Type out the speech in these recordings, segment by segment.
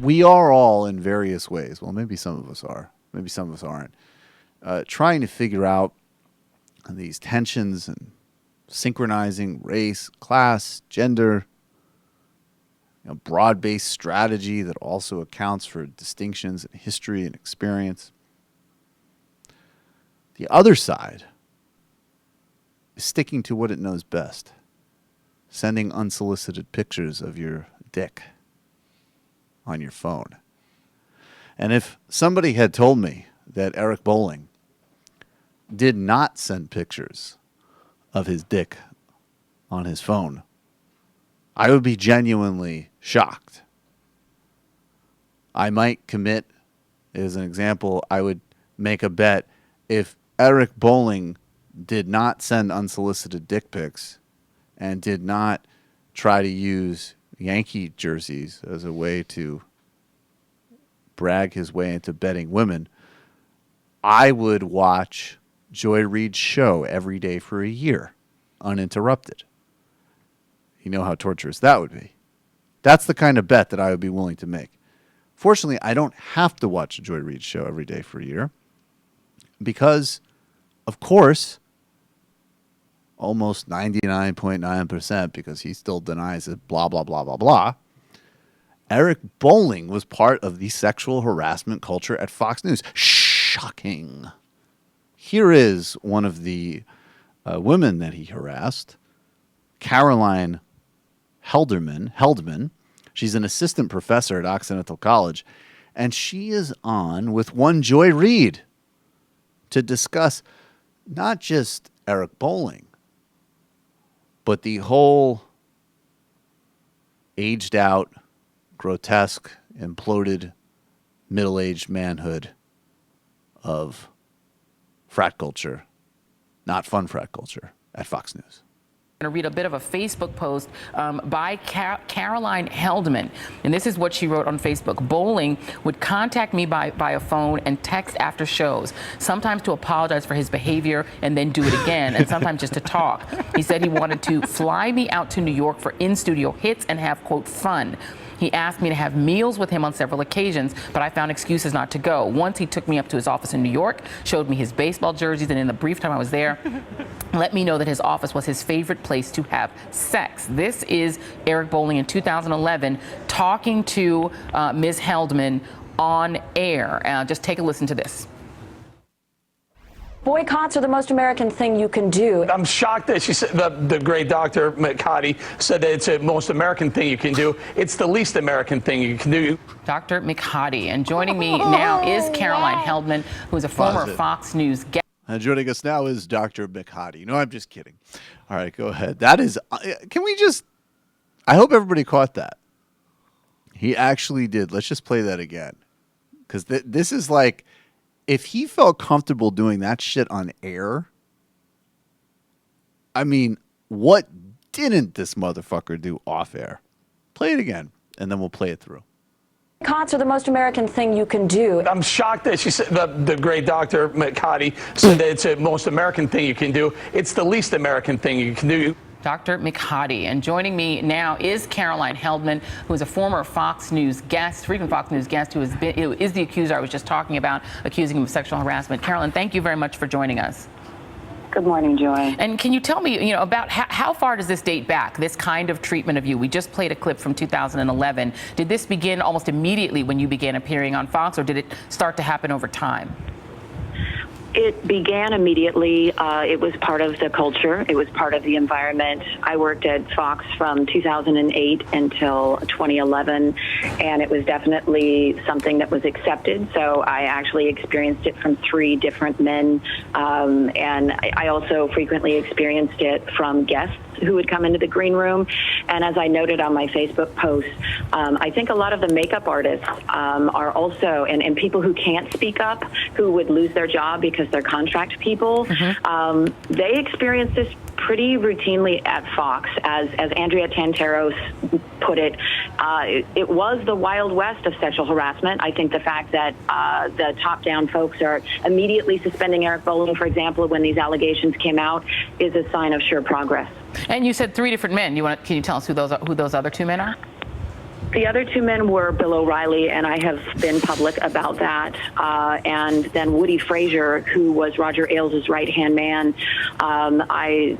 we are all in various ways. Well, maybe some of us are. Maybe some of us aren't. Trying to figure out these tensions and synchronizing race, class, gender, broad-based strategy that also accounts for distinctions in history and experience. The other side is sticking to what it knows best, sending unsolicited pictures of your dick on your phone. And if somebody had told me that Eric Bolling did not send pictures of his dick on his phone, I would be genuinely shocked. I might commit, as an example, I would make a bet if Eric Bolling did not send unsolicited dick pics and did not try to use Yankee jerseys as a way to brag his way into betting women, I would watch Joy Reid's show every day for a year, uninterrupted. You know how torturous that would be. That's the kind of bet that I would be willing to make. Fortunately, I don't have to watch Joy Reid's show every day for a year because, of course, almost 99.9%, because he still denies it, blah, blah, blah, blah, blah, Eric Bolling was part of the sexual harassment culture at Fox News. Shocking. Here is one of the women that he harassed, Caroline Heldman. She's an assistant professor at Occidental College, and she is on with one Joy Reid to discuss not just Eric Bolling, but the whole aged out, grotesque, imploded, middle-aged manhood of frat culture, not fun frat culture, at Fox News. I'm going to read a bit of a Facebook post by Caroline Heldman. And this is what she wrote on Facebook. Bolling would contact me by a phone and text after shows, sometimes to apologize for his behavior and then do it again, and sometimes just to talk. He said he wanted to fly me out to New York for in-studio hits and have, quote, fun. He asked me to have meals with him on several occasions, but I found excuses not to go. Once he took me up to his office in New York, showed me his baseball jerseys, and in the brief time I was there, let me know that his office was his favorite place to have sex. This is Eric Bolling in 2011 talking to Ms. Heldman on air. Just take a listen to this. Boycotts are the most American thing you can do. I'm shocked that she said, the great Dr. McHotty said that it's the most American thing you can do. It's the least American thing you can do. Dr. McHotty. And joining me now is Caroline Heldman, who is a former Fox News guest. And joining us now is Dr. McHotty. No, I'm just kidding. All right, go ahead. That is, can we just, I hope everybody caught that. He actually did. Let's just play that again. Because this is like, if he felt comfortable doing that shit on air, I mean, what didn't this motherfucker do off air? Play it again, and then we'll play it through. Boycotts are the most American thing you can do. I'm shocked that she said, the great Dr. McHotty said that it's the most American thing you can do. It's the least American thing you can do. Dr. McHotty. And joining me now is Caroline Heldman, who is a former Fox News guest, frequent Fox News guest, who is the accuser I was just talking about, accusing him of sexual harassment. Caroline, thank you very much for joining us. Good morning, Joy. And can you tell me, about how far does this date back, this kind of treatment of you? We just played a clip from 2011. Did this begin almost immediately when you began appearing on Fox, or did it start to happen over time? It began immediately. It was part of the culture. It was part of the environment. I worked at Fox from 2008 until 2011, and it was definitely something that was accepted. So I actually experienced it from 3 different men, and I also frequently experienced it from guests who would come into the green room. And as I noted on my Facebook post, I think a lot of the makeup artists are also, and people who can't speak up, who would lose their job because they're contract people, they experience this pretty routinely at Fox. As Andrea Tantaros put it, it was the Wild West of sexual harassment. I think the fact that the top-down folks are immediately suspending Eric Bolling, for example, when these allegations came out, is a sign of sure progress. And you said 3 different men. Can you tell us who those other 2 men are? The other two men were Bill O'Reilly, and I have been public about that. And then Woody Frazier, who was Roger Ailes' right-hand man. I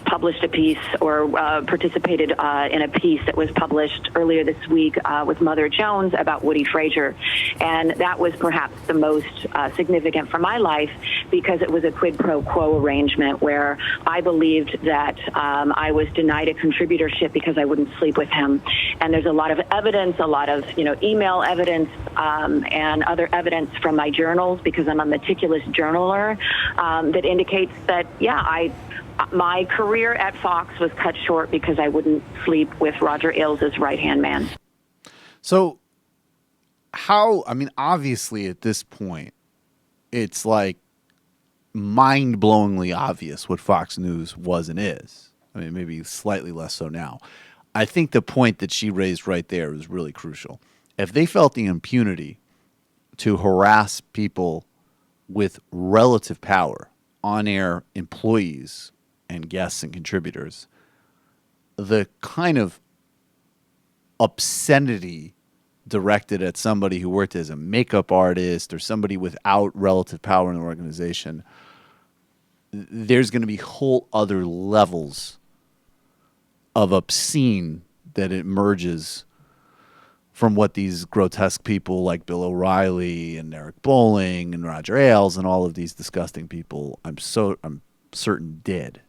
published a piece or participated in a piece that was published earlier this week with Mother Jones about Woody Frazier. And that was perhaps the most significant for my life because it was a quid pro quo arrangement where I believed that I was denied a contributorship because I wouldn't sleep with him. And there's a lot of evidence, a lot of email evidence and other evidence from my journals because I'm a meticulous journaler that indicates that, my career at Fox was cut short because I wouldn't sleep with Roger Ailes' right-hand man. So obviously at this point, it's like mind-blowingly obvious what Fox News was and is. I mean, maybe slightly less so now. I think the point that she raised right there is really crucial. If they felt the impunity to harass people with relative power, on-air employees and guests and contributors, the kind of obscenity directed at somebody who worked as a makeup artist or somebody without relative power in the organization, there's going to be whole other levels of obscene that emerges from what these grotesque people like Bill O'Reilly and Eric Bolling and Roger Ailes and all of these disgusting people, I'm certain did.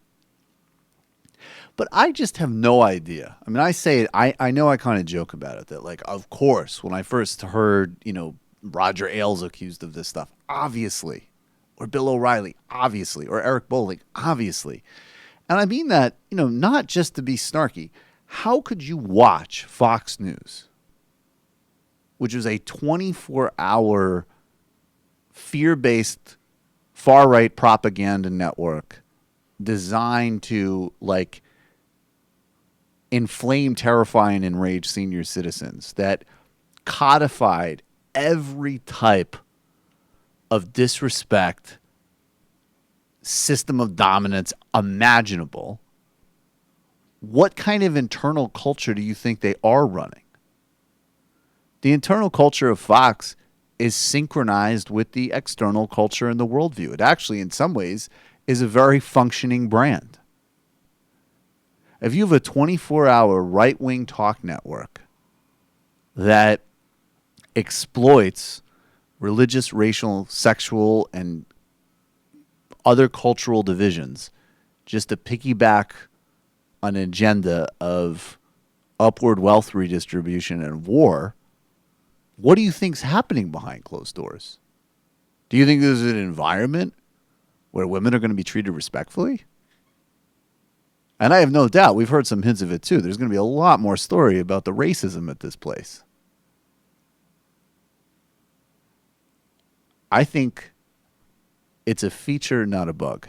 But I just have no idea. I mean, I say it, I know I kind of joke about it that, like, of course, when I first heard, Roger Ailes accused of this stuff, obviously, or Bill O'Reilly, obviously, or Eric Bolling, obviously. And I mean that, not just to be snarky. How could you watch Fox News, which was a 24-hour fear-based far-right propaganda network designed to, like, inflame, terrify, and enrage senior citizens, that codified every type of disrespect, system of dominance imaginable? What kind of internal culture do you think they are running? The internal culture of Fox is synchronized with the external culture and the worldview. It actually, in some ways, is a very functioning brand. If you have a 24-hour right-wing talk network that exploits religious, racial, sexual, and other cultural divisions just to piggyback an agenda of upward wealth redistribution and war, what do you think's happening behind closed doors? Do you think there's an environment where women are going to be treated respectfully? And I have no doubt, we've heard some hints of it too, there's going to be a lot more story about the racism at this place. I think it's a feature, not a bug.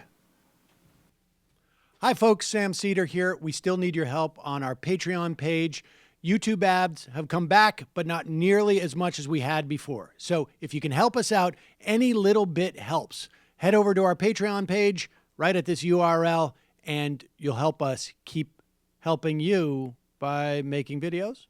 Hi, folks. Sam Seder here. We still need your help on our Patreon page. YouTube ads have come back, but not nearly as much as we had before. So if you can help us out, any little bit helps. Head over to our Patreon page right at this URL, and you'll help us keep helping you by making videos